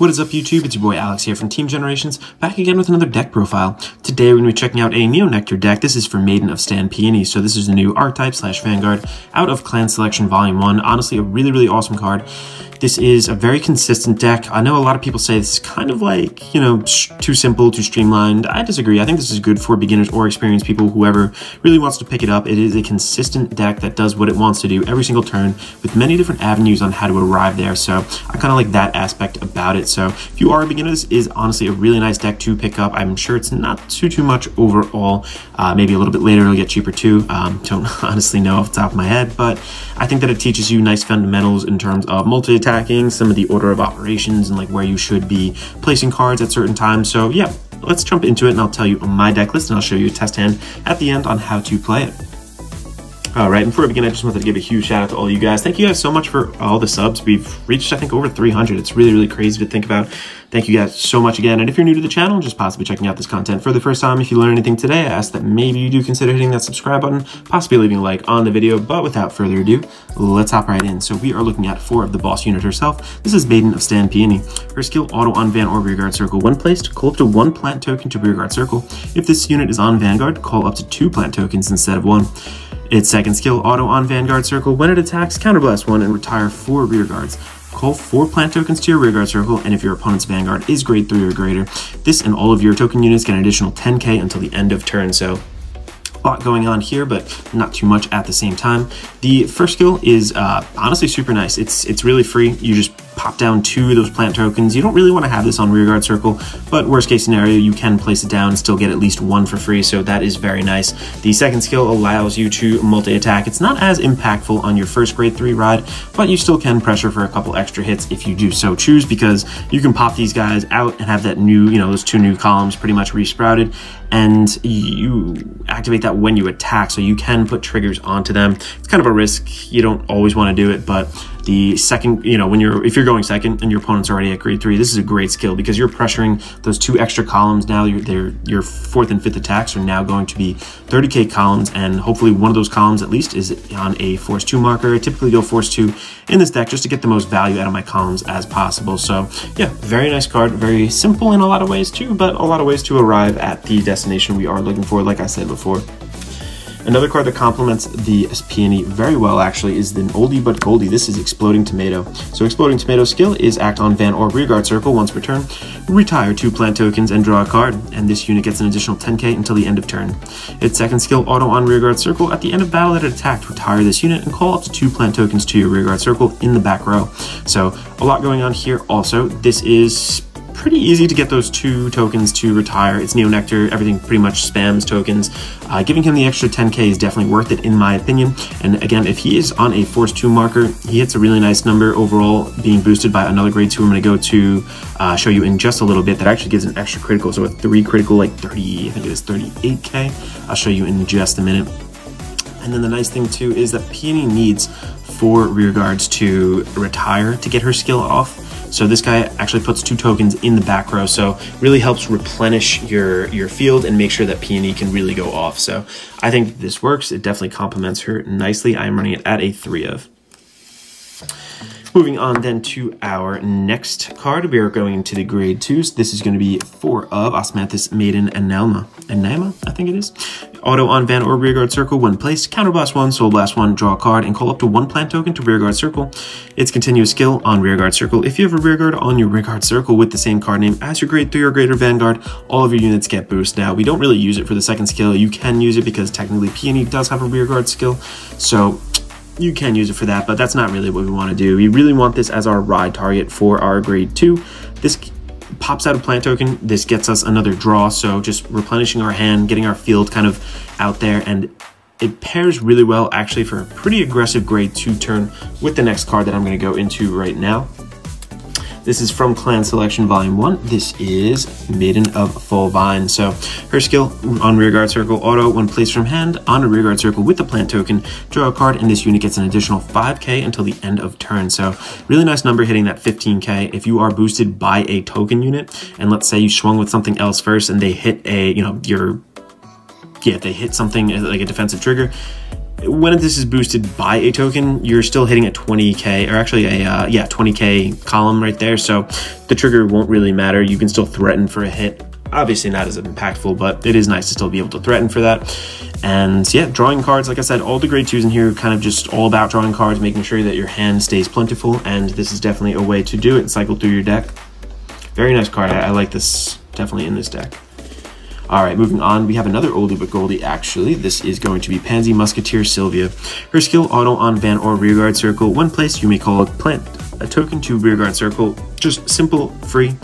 What is up, YouTube? It's your boy Alex here from Team Generations, back again with another deck profile. Today we're going to be checking out a Nectar deck. This is for Maiden of Peony. So this is the new archetype / Vanguard out of Clan Selection Volume 1. Honestly, a really awesome card. This is a very consistent deck. I know a lot of people say this is kind of like, you know, too simple, too streamlined. I disagree. I think this is good for beginners or experienced people, whoever really wants to pick it up. It is a consistent deck that does what it wants to do every single turn with many different avenues on how to arrive there. So I kind of like that aspect about it. So if you are a beginner, this is honestly a really nice deck to pick up. I'm sure it's not too much overall. Maybe a little bit later it'll get cheaper too. Don't honestly know off the top of my head, but I think that it teaches you nice fundamentals in terms of multi-attacking, some of the order of operations, and like where you should be placing cards at certain times. So yeah, let's jump into it and I'll tell you my deck list and I'll show you a test hand at the end on how to play it. Alright, before we begin, I just wanted to give a huge shout out to all you guys. Thank you guys so much for all the subs. We've reached, I think, over 300. It's really crazy to think about. Thank you guys so much again. And if you're new to the channel, just possibly checking out this content for the first time, if you learn anything today, I ask that maybe you do consider hitting that subscribe button, possibly leaving a like on the video. But without further ado, let's hop right in. So we are looking at 4 of the boss unit herself. This is Maiden of Peony. Her skill, auto on Van or rearguard circle. When placed, call up to 1 plant token to rearguard circle. If this unit is on Vanguard, call up to 2 plant tokens instead of 1. Its second skill, auto on Vanguard circle. When it attacks, counterblast 1 and retire 4 rearguards. Call 4 plant tokens to your rearguard circle, and if your opponent's Vanguard is grade 3 or greater, this and all of your token units get an additional 10k until the end of turn. So a lot going on here, but not too much at the same time. The first skill is honestly super nice. It's really free. You just pop down 2 of those plant tokens. You don't really want to have this on rearguard circle, but worst case scenario, you can place it down and still get at least 1 for free, so that is very nice. The second skill allows you to multi-attack. It's not as impactful on your first grade 3 ride, but you still can pressure for a couple extra hits if you do so choose, because you can pop these guys out and have that new, you know, those 2 new columns pretty much resprouted, and you activate that when you attack, so you can put triggers onto them. It's kind of a risk. You don't always want to do it, but the second, you know, if you're going second and your opponent's already at grade 3, this is a great skill because you're pressuring those 2 extra columns. Now your 4th and 5th attacks are now going to be 30k columns, and hopefully one of those columns at least is on a force 2 marker. I typically go force 2 in this deck just to get the most value out of my columns as possible. So yeah, very nice card, very simple in a lot of ways too, but a lot of ways to arrive at the destination we are looking for, like I said before. Another card that complements the Peony very well actually is the oldie but goldie. This is Exploding Tomato. So Exploding Tomato skill is act on Van or rearguard circle once per turn, retire 2 plant tokens and draw a card, and this unit gets an additional 10k until the end of turn. Its second skill, auto on rearguard circle. At the end of battle that it attacked, retire this unit and call up to 2 plant tokens to your rearguard circle in the back row. So a lot going on here also. This is pretty easy to get those 2 tokens to retire. It's Nectar, everything pretty much spams tokens. Giving him the extra 10k is definitely worth it in my opinion. And again, if he is on a force 2 marker, he hits a really nice number overall, being boosted by another grade 2 I'm going to go to show you in just a little bit. That actually gives an extra critical, so a 3 critical, like 30, I think it is 38k. I'll show you in just a minute. And then the nice thing too is that Peony needs 4 rearguards to retire to get her skill off. So this guy actually puts 2 tokens in the back row, so really helps replenish your field and make sure that Peony can really go off. So I think this works. It definitely complements her nicely. I'm running it at a 3 of. Moving on then to our next card, we are going into the grade 2s. This is going to be 4 of Osmanthus Maiden Enelma, I think it is. Auto on Van or rearguard circle. When placed, counterblast 1, soul blast 1, draw a card, and call up to 1 plant token to rearguard circle. Its continuous skill on rearguard circle. If you have a rearguard on your rearguard circle with the same card name as your grade 3 or greater Vanguard, all of your units get boost. Now, we don't really use it for the second skill. You can use it because technically Peony does have a rearguard skill, so you can use it for that, but that's not really what we want to do. We really want this as our ride target for our grade 2. This pops out a plant token. This gets us another draw, so just replenishing our hand, getting our field kind of out there, and it pairs really well actually for a pretty aggressive grade 2 turn with the next card that I'm going to go into right now. This is from Clan Selection Volume 1. This is Maiden of Full Vine. So her skill on rearguard circle, auto when placed from hand on a rearguard circle with the plant token, draw a card, and this unit gets an additional 5k until the end of turn. So really nice number, hitting that 15k. If you are boosted by a token unit, and let's say you swung with something else first and they hit a, you know, if they hit something like a defensive trigger, when this is boosted by a token, you're still hitting a 20k, or actually a 20k column right there, so the trigger won't really matter. You can still threaten for a hit. Obviously not as impactful, but it is nice to still be able to threaten for that. And yeah, drawing cards, like I said, all the grade 2s in here are kind of just all about drawing cards, making sure that your hand stays plentiful, and this is definitely a way to do it and cycle through your deck. Very nice card. I like this definitely in this deck. All right, moving on, we have another oldie but goldie, actually. This is going to be Pansy Musketeer Sylvia. Her skill, auto on Van or Rearguard Circle. When placed, you may call a token to Rearguard Circle. Just simple, free.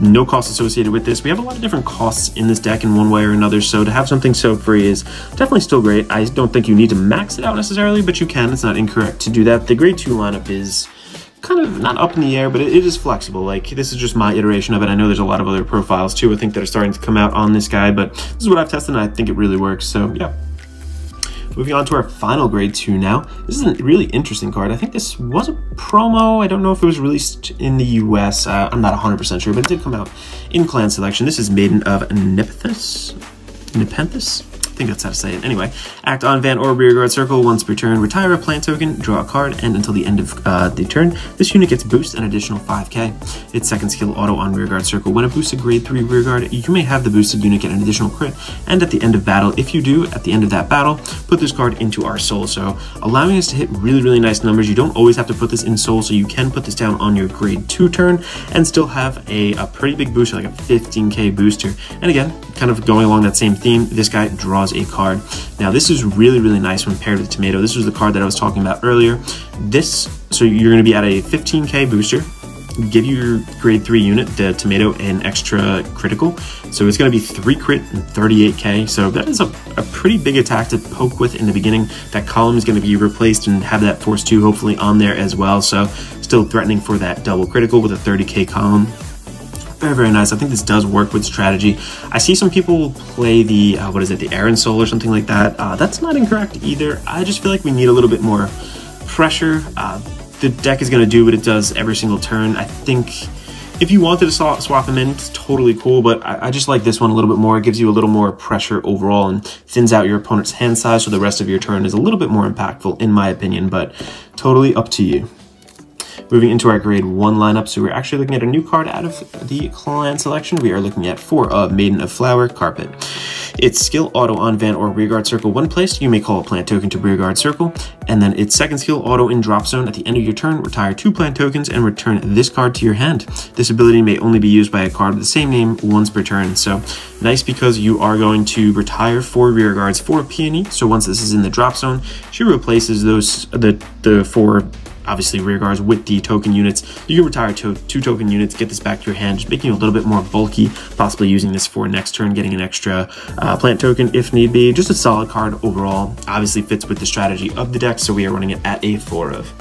No cost associated with this. We have a lot of different costs in this deck in one way or another, so to have something so free is definitely still great. I don't think you need to max it out necessarily, but you can. It's not incorrect to do that. The grade 2 lineup is kind of not up in the air, but it is flexible. Like, this is just my iteration of it. I know there's a lot of other profiles too, I think, that are starting to come out on this guy, but this is what I've tested and I think it really works, so yeah. Moving on to our final grade 2 now. This is a really interesting card. I think this was a promo. I don't know if it was released in the US. I'm not 100% sure, but it did come out in Clan Selection. This is Maiden of Nepenthes? I think that's how to say it. Anyway, act on Van or Rearguard Circle once per turn, retire a plant token, draw a card, and until the end of the turn, this unit gets boost an additional 5k. Its second skill, auto on Rearguard Circle. When it boosts a grade 3 Rearguard, you may have the boosted unit get an additional crit, and at the end of battle, if you do, at the end of that battle, put this card into our soul. So allowing us to hit really, really nice numbers. You don't always have to put this in soul, so you can put this down on your grade 2 turn and still have a pretty big booster, like a 15k booster. And again, kind of going along that same theme, this guy draws a card. Now this is really, really nice when paired with Tomato. This was the card that I was talking about earlier. So you're going to be at a 15k booster, give your grade 3 unit, the Tomato, an extra critical. So it's going to be 3 crit and 38k. So that is a pretty big attack to poke with in the beginning. That column is going to be replaced and have that force 2 hopefully on there as well. So still threatening for that double critical with a 30k column. Very, very nice. I think this does work with strategy. I see some people play the, what is it, the Aaron Soul or something like that. That's not incorrect either. I just feel like we need a little bit more pressure. The deck is going to do what it does every single turn. I think if you wanted to swap them in, it's totally cool, but I just like this one a little bit more. It gives you a little more pressure overall and thins out your opponent's hand size, so the rest of your turn is a little bit more impactful, in my opinion, but totally up to you. Moving into our grade 1 lineup, so we're actually looking at a new card out of the Clan Selection. We are looking at 4 of Maiden of Flower Carpet. Its skill, auto on Van or Rearguard Circle. When placed, you may call a plant token to Rearguard Circle, and then its second skill, auto in Drop Zone. At the end of your turn, retire 2 plant tokens and return this card to your hand. This ability may only be used by a card with the same name once per turn. So nice, because you are going to retire 4 Rearguards for Peony. So once this is in the Drop Zone, she replaces those the 4 obviously Rearguards with the token units. You can retire 2 token units, get this back to your hand, just making it a little bit more bulky, possibly using this for next turn, getting an extra plant token if need be. Just a solid card overall. Obviously fits with the strategy of the deck, so we are running it at a 4 of.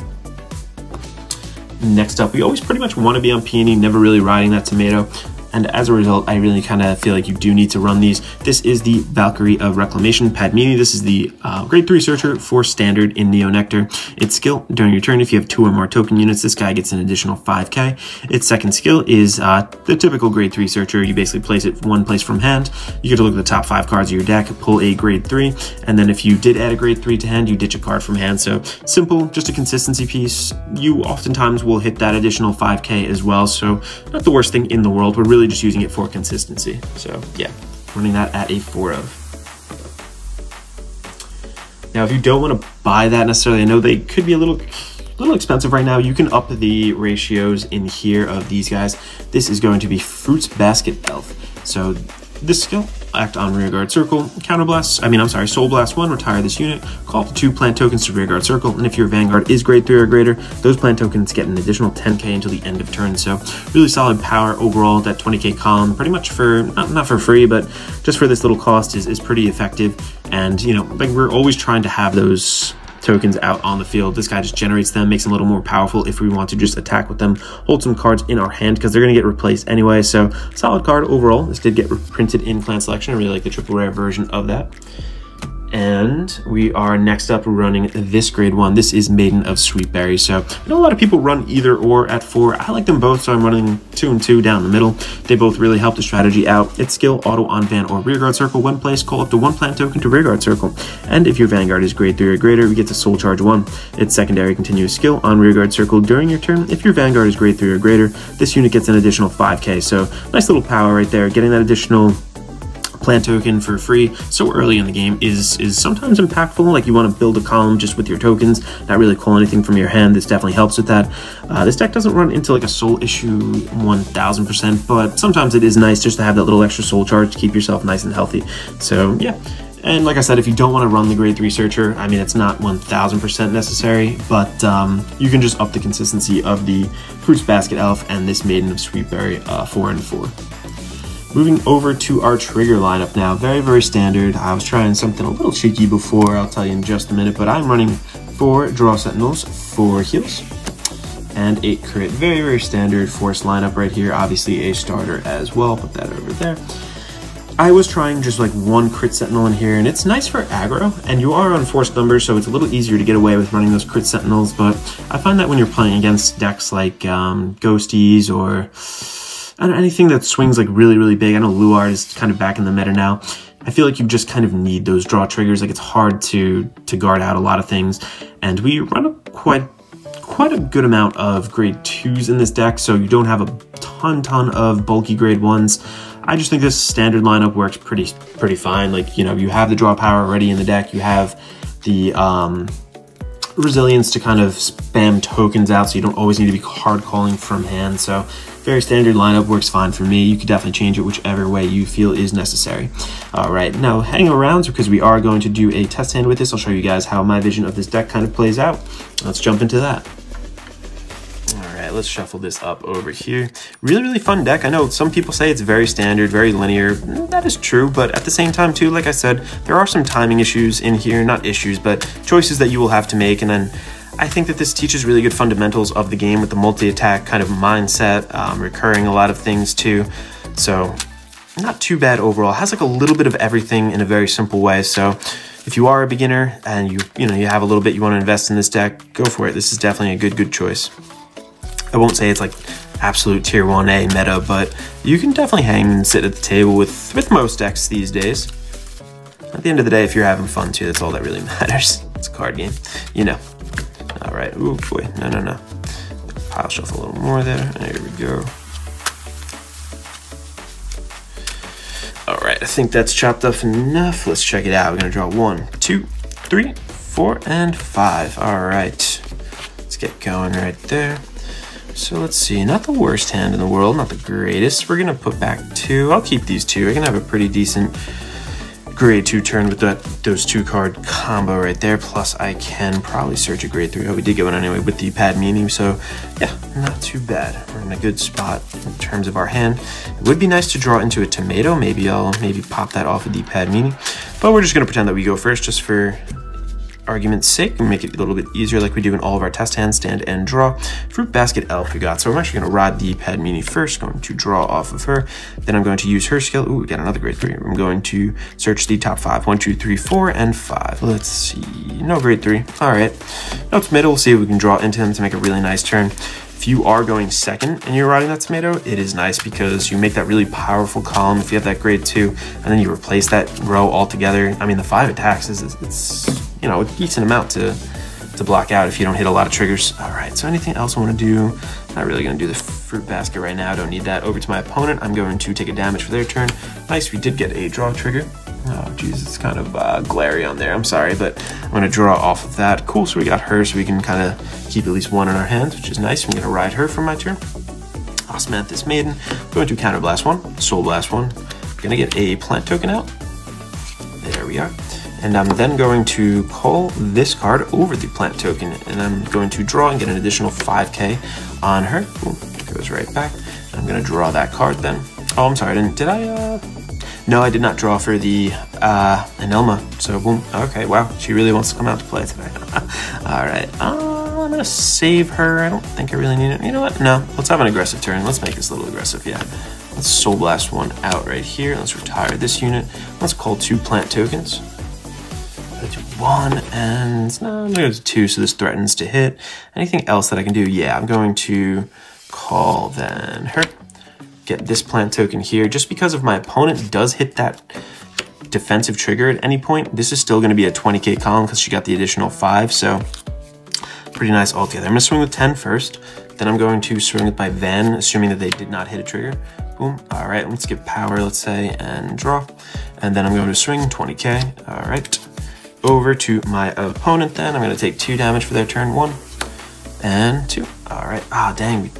Next up, we always pretty much want to be on Peony, never really riding that Tomato. And as a result, I really kind of feel like you do need to run these. This is the Valkyrie of Reclamation, Padmini. This is the grade 3 searcher for standard in Neo Nectar. Its skill, during your turn, if you have 2 or more token units, this guy gets an additional 5k. Its second skill is the typical grade 3 searcher. You basically place it one place from hand. You get to look at the top 5 cards of your deck, pull a grade 3, and then if you did add a grade 3 to hand, you ditch a card from hand. So simple, just a consistency piece. You oftentimes will hit that additional 5k as well, so not the worst thing in the world. We're really just using it for consistency. So yeah, running that at a 4 of. Now, if you don't want to buy that necessarily, I know they could be a little expensive right now. You can up the ratios in here of these guys. This is going to be Fruits Basket Elf. So this skill, act on Rearguard Circle, counterblast, Soul Blast 1, retire this unit, call up 2 plant tokens to Rearguard Circle, and if your Vanguard is grade 3 or greater, those plant tokens get an additional 10k until the end of turn. So really solid power overall. That 20k column, pretty much for, not for free, but just for this little cost is pretty effective. And, you know, like, we're always trying to have those tokens out on the field. This guy just generates them, makes them a little more powerful if we want to just attack with them, hold some cards in our hand, because they're going to get replaced anyway. So solid card overall. This did get printed in Clan Selection. I really like the triple rare version of that. And we are next up running this grade 1. This is Maiden of Sweetberry. So I know a lot of people run either or at 4. I like them both, so I'm running 2 and 2 down the middle. They both really help the strategy out. Its skill, auto on van or rearguard circle. When placed, call up to 1 plant token to rearguard circle. And if your Vanguard is grade 3 or greater, we get to soul charge 1. Its secondary continuous skill on rearguard circle during your turn. If your Vanguard is grade 3 or greater, this unit gets an additional 5k. So nice little power right there. Getting that additional plant token for free so early in the game is sometimes impactful. Like, you want to build a column just with your tokens, not really call anything from your hand. This definitely helps with that. This deck doesn't run into like a soul issue 1000%, but sometimes it is nice just to have that little extra soul charge to keep yourself nice and healthy. So yeah. And like I said, if you don't want to run the grade 3 searcher, I mean, it's not 1000% necessary, but you can just up the consistency of the Fruits Basket Elf and this Maiden of Sweetberry 4 and 4. Moving over to our trigger lineup now, very, very standard. I was trying something a little cheeky before, I'll tell you in just a minute, but I'm running 4 Draw Sentinels, 4 heals, and 8 crit. Very, very standard force lineup right here. Obviously a starter as well, put that over there. I was trying just like 1 crit sentinel in here, and it's nice for aggro, and you are on forced numbers, so it's a little easier to get away with running those crit sentinels, but I find that when you're playing against decks like Ghosties or anything that swings like really, really big. I know Luard is kind of back in the meta now. I feel like you just kind of need those draw triggers. Like, it's hard to guard out a lot of things. And we run a quite a good amount of grade 2s in this deck, so you don't have a ton of bulky grade 1s. I just think this standard lineup works pretty fine. Like, you know, you have the draw power already in the deck. You have the resilience to kind of spam tokens out, so you don't always need to be hard calling from hand. So very standard lineup, works fine for me. You could definitely change it whichever way you feel is necessary. All right, now hang around because we are going to do a test hand with this. I'll show you guys how my vision of this deck kind of plays out. Let's jump into that. All right, let's shuffle this up over here. Really, really fun deck. I know some people say it's very standard, very linear. That is true, but at the same time too, like I said, there are some timing issues in here, not issues, but choices that you will have to make. And then I think that this teaches really good fundamentals of the game with the multi-attack kind of mindset, recurring a lot of things too. So not too bad overall. It has like a little bit of everything in a very simple way. So if you are a beginner and you have a little bit you want to invest in this deck, go for it. This is definitely a good choice. I won't say it's like absolute tier 1A meta, but you can definitely hang and sit at the table with most decks these days. At the end of the day, if you're having fun too, that's all that really matters. It's a card game, you know. All right, oh boy, no. Pile shuffle a little more there, there we go. All right, I think that's chopped up enough. Let's check it out. We're gonna draw 1, 2, 3, 4, and 5. All right, let's get going right there. So let's see, not the worst hand in the world, not the greatest. We're gonna put back 2. I'll keep these 2. I can have a pretty decent grade 2 turn with those 2-card combo right there. Plus I can probably search a grade 3. Oh, we did get one anyway with the Peony, so yeah, not too bad. We're in a good spot in terms of our hand. It would be nice to draw into a tomato. Maybe I'll pop that off of the Peony, but we're just gonna pretend that we go first just for argument's sake and make it a little bit easier like we do in all of our test hands. Stand and draw. Fruit Basket Elf we got. So I'm actually going to ride the Peony first, going to draw off of her. Then I'm going to use her skill. Ooh, we got another grade 3. I'm going to search the top 5. 1, 2, 3, 4, and 5. Let's see. No grade 3. All right. No tomato. We'll see if we can draw into him to make a really nice turn. If you are going second and you're riding that tomato, it is nice because you make that really powerful column if you have that grade 2, and then you replace that row altogether. I mean, the 5 attacks it's you know, a decent amount to block out if you don't hit a lot of triggers. All right, so anything else I want to do? Not really going to do the Fruit Basket right now. I don't need that. Over to my opponent. I'm going to take a damage for their turn. Nice, we did get a draw trigger. Oh, geez, it's kind of glary on there. I'm sorry, but I'm going to draw off of that. Cool, so we got her, so we can kind of keep at least 1 in our hands, which is nice. I'm going to ride her for my turn. Osmanthus Maiden. I'm going to Counterblast 1, Soul Blast 1. I'm going to get a plant token out. There we are. And I'm then going to call this card over the plant token, and I'm going to draw and get an additional 5k on her. Ooh, it goes right back. I'm going to draw that card then. Oh, I'm sorry, no, I did not draw for the Anelma, so boom. Okay, wow, she really wants to come out to play today. All right, I'm going to save her. I don't think I really need it. You know what? No, let's have an aggressive turn. Let's make this a little aggressive, yeah. Let's Soul Blast 1 out right here. Let's retire this unit. Let's call 2 plant tokens. go to 1, and no, I'm gonna go to 2, so this threatens to hit. Anything else that I can do? Yeah, I'm going to call then her. Get this plant token here. Just because if my opponent does hit that defensive trigger at any point, this is still gonna be a 20k column because she got the additional 5, so pretty nice altogether. I'm gonna swing with 10 first, then I'm going to swing with my Van, assuming that they did not hit a trigger. Boom. All right, let's get power, let's say, and draw. And then I'm going to swing 20k. All right. Over to my opponent then. I'm going to take 2 damage for their turn, 1 and 2. All right. Ah, dang, we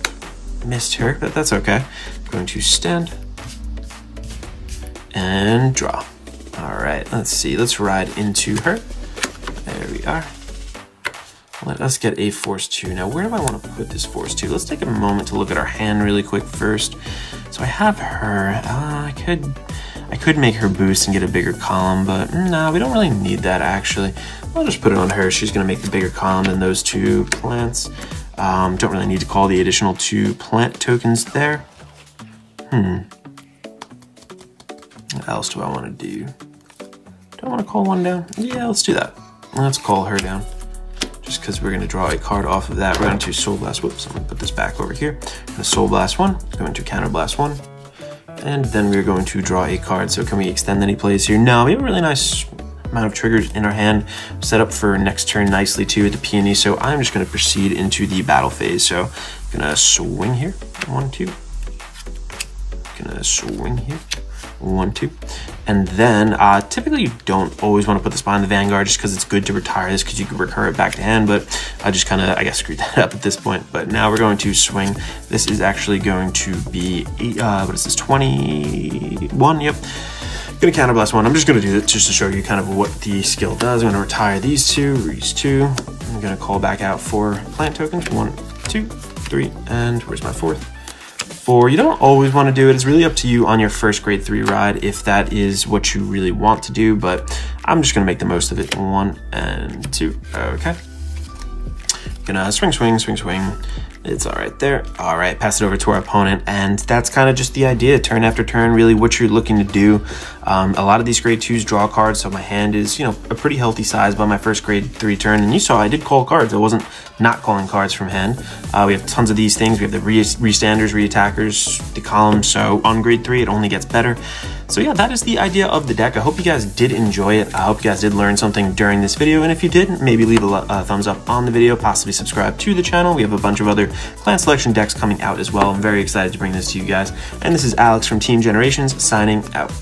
missed her, but that's okay. I'm going to stand and draw. All right, let's see. Let's ride into her. There we are. Let us get a Force 2. Now, where do I want to put this Force 2? Let's take a moment to look at our hand really quick first. So I have her. I could make her boost and get a bigger column, but no, we don't really need that, actually. I'll just put it on her. She's going to make the bigger column than those 2 plants. Don't really need to call the additional 2 plant tokens there. What else do I want to do? Do I want to call one down? Yeah, let's do that. Let's call her down. Just because we're going to draw a card off of that. We're going to Soul Blast. Whoops, I'm going to put this back over here. Going to Soul Blast 1, going to Counter Blast 1, and then we're going to draw a card. So can we extend any plays here? No, we have a really nice amount of triggers in our hand, set up for next turn nicely too with the Peony. So I'm just going to proceed into the battle phase. So I'm going to swing here, 1, 2. Going to swing here. 1, 2, and then typically you don't always want to put this behind the Vanguard just because it's good to retire this because you can recur it back to hand, but I just kind of, I guess, screwed that up at this point. But now we're going to swing. This is actually going to be, what is this, 21, yep. Gonna counterblast 1. I'm just gonna do it just to show you kind of what the skill does. I'm gonna retire these 2, these 2. I'm gonna call back out 4 plant tokens, 1, 2, 3, and where's my 4th? 4. You don't always want to do it. It's really up to you on your first grade 3 ride if that is what you really want to do, but I'm just going to make the most of it. 1 and 2. Okay. Gonna swing, swing, swing, swing. It's all right there. All right, pass it over to our opponent, and that's kind of just the idea. Turn after turn, really what you're looking to do. A lot of these grade 2s draw cards, so my hand is, you know, a pretty healthy size by my first grade 3 turn. And you saw I did call cards. I wasn't not calling cards from hand. We have tons of these things. We have the restanders, re-attackers, the columns. So on grade 3, it only gets better. So yeah, that is the idea of the deck. I hope you guys did enjoy it. I hope you guys did learn something during this video. And if you did, maybe leave a thumbs up on the video, possibly subscribe to the channel. We have a bunch of other clan selection decks coming out as well. I'm very excited to bring this to you guys. And this is Alex from Team Generations signing out.